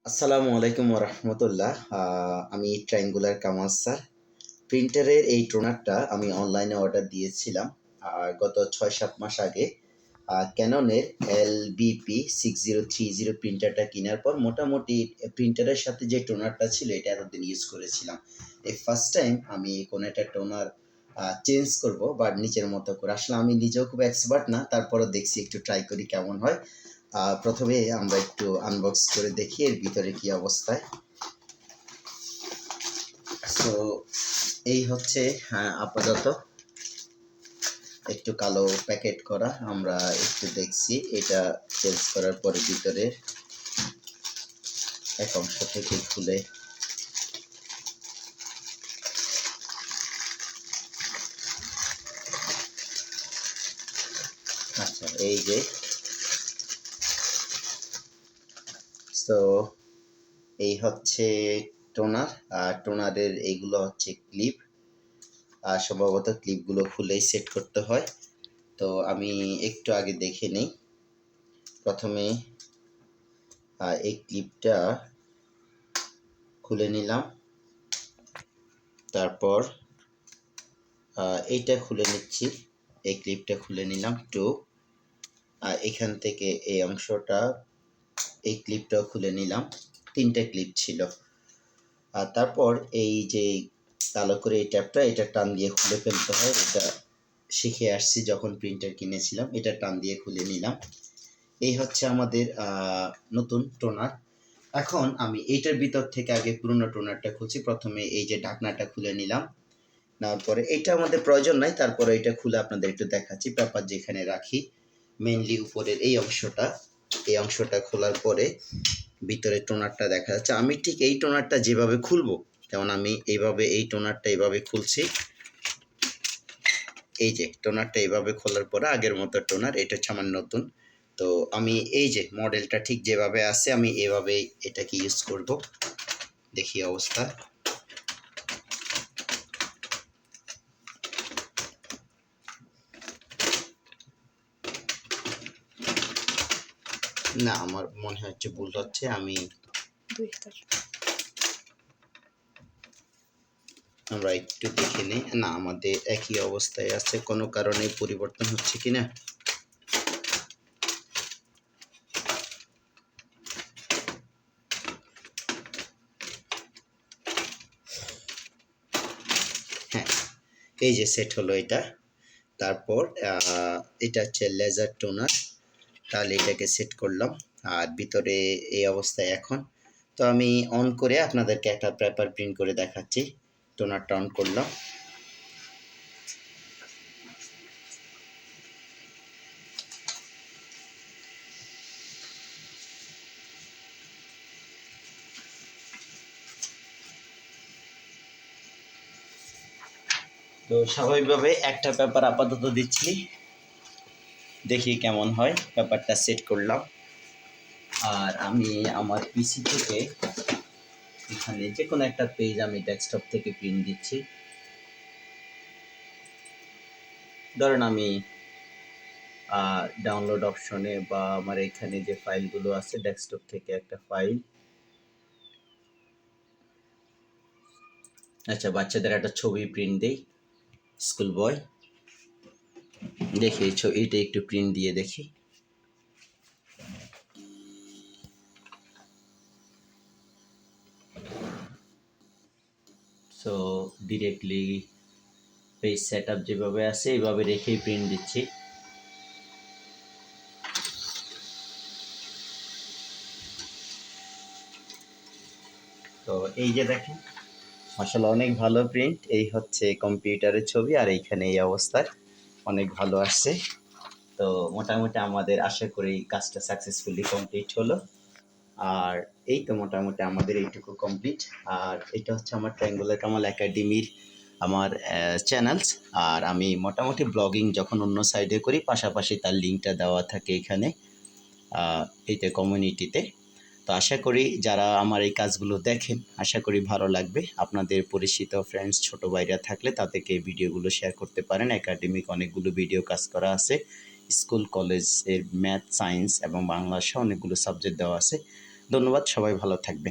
আসসালামু আলাইকুম রহমতুল্লাহ। আমি ট্রায়াঙ্গুলার কামাল স্যার। প্রিন্টারের এই টোনারটা আমি অনলাইনে অর্ডার দিয়েছিলাম গত 6-7 মাস আগে। ক্যাননের LBP 6030 প্রিন্টারটা কেনার পর মোটামুটি প্রিন্টারের সাথে যে টোনারটা ছিল এটা এতদিন ইউজ করেছিলাম। এই ফার্স্ট টাইম আমি কোনো একটা টোনার চেঞ্জ করব বাট নিজের মতো করে। আসলে আমি নিজেও খুব এক্সপার্ট না, তারপরে দেখছি একটু ট্রাই করি কেমন হয়। প্রথমে আমরা একটু আনবক্স করে দেখি এর ভিতরে কি অবস্থায়। সো এই হচ্ছে আপাতত একটু কালো প্যাকেট করা। আমরা একটু দেখছি এটা চেঞ্জ করার পরে ভিতরে এক অংশ থেকে খুলে আচ্ছা এই যে তো এই হচ্ছে টোনার। আর টোনারের এইগুলো হচ্ছে ক্লিপ। আর সম্ভবত ক্লিপগুলো খুলেই সেট করতে হয়। তো আমি একটু আগে দেখে নেই। প্রথমে এই ক্লিপটা খুলে নিলাম, তারপর এইটা খুলে নিচ্ছি। এই ক্লিপটা খুলে নিলাম এখান থেকে এই অংশটা, এই ক্লিপটাও খুলে নিলাম। 3টে ক্লিপ ছিল। আর তারপর এই যে কালো করে এই ট্যাপটা, এটা টান দিয়ে খুলে ফেলতে হয়। এটা শিখে আসছি যখন প্রিন্টার কিনেছিলাম। এটা টান দিয়ে খুলে নিলাম। এই হচ্ছে আমাদের নতুন টোনার। এখন আমি এইটার ভিতর থেকে আগে পুরোনো টোনারটা খুলছি। প্রথমে এই যে ঢাকনাটা খুলে নিলাম, নেওয়ার পরে এটা আমাদের প্রয়োজন নাই, তারপরে এটা খুলে আপনাদের একটু দেখাচ্ছি। পেপার যেখানে রাখি মেইনলি উপরের এই অংশটা খোলার পরে ভিতরে টোনারটা দেখা যাচ্ছে। আমি ঠিক এই টোনারটা যেভাবে খুলবো, যেমন আমি এইভাবে এই টোনারটা এইভাবে খুলছি। এই যে টোনারটা এইভাবে খোলার পরে আগের মতো টোনার, এটা হচ্ছে আমার নতুন। তো আমি এই যে মডেলটা ঠিক যেভাবে আছে আমি এভাবেই এটাকে ইউজ করব। দেখি অবস্থা। না, আমার মনে হচ্ছে ভুল হচ্ছে। আমরা একটু দেখে নিই। না, আমাদের একই অবস্থায় আছে, কোনো কারণে পরিবর্তন হচ্ছে কিনা। হ্যাঁ, এই যে সেট হলো এটা। তারপর এটা হচ্ছে লেজার টোনার। তাহলে এটাকে সেট করলাম। আর ভিতরে এই অবস্থায় এখন। তো আমি অন করে আপনাদেরকে একটা পেপার প্রিন্ট করে দেখাচ্ছি। টোনারটা অন করলাম। তো স্বাভাবিকভাবে একটা পেপার আপাতত দিচ্ছি, দেখি কেমন হয়। পেপারটা সেট করলাম। আর আমি আমার পিসি থেকে এখানে যে কোনো একটা পেজ আমি ডেস্কটপ থেকে প্রিন্ট দিচ্ছি। ধরেন আমি ডাউনলোড অপশনে বা আমার এখানে যে ফাইলগুলো আছে ডেস্কটপ থেকে একটা ফাইল। আচ্ছা, বাচ্চাদের একটা ছবি প্রিন্ট দেই, স্কুল বয়। দেখি এইটা একটু প্রিন্ট দিয়ে দেখি। So directly page set up যেভাবে আছে এইভাবে রেখেই প্রিন্ট দিচ্ছি। তো এই যে দেখেন, আসলে অনেক ভালো প্রিন্ট। এই হচ্ছে কম্পিউটারের ছবি, আর এইখানে এই অবস্থায় অনেক ভালো আসছে। তো মোটামুটি আমাদের আশা করি কাজটা সাকসেসফুলি কমপ্লিট হলো। আর এই তো মোটামুটি আমাদের এইটুকু কমপ্লিট। আর এটা হচ্ছে আমার ট্রায়াঙ্গুলার কামাল একাডেমির আমার চ্যানেলস। আর আমি মোটামুটি ব্লগিং যখন অন্য সাইডে করি, পাশাপাশি তার লিঙ্কটা দেওয়া থাকে এখানে এইতে কমিউনিটিতে। তো আশা করি যারা আমার এই কাজগুলো দেখেন, আশা করি ভালো লাগবে। আপনাদের পরিচিত ফ্রেন্ডস, ছোটো ভাইরা থাকলে তাদেরকে এই ভিডিওগুলো শেয়ার করতে পারেন। একাডেমিক অনেকগুলো ভিডিও কাজ করা আছে। স্কুল কলেজের ম্যাথ, সায়েন্স এবং বাংলা সহ অনেকগুলো সাবজেক্ট দেওয়া আছে। ধন্যবাদ, সবাই ভালো থাকবে।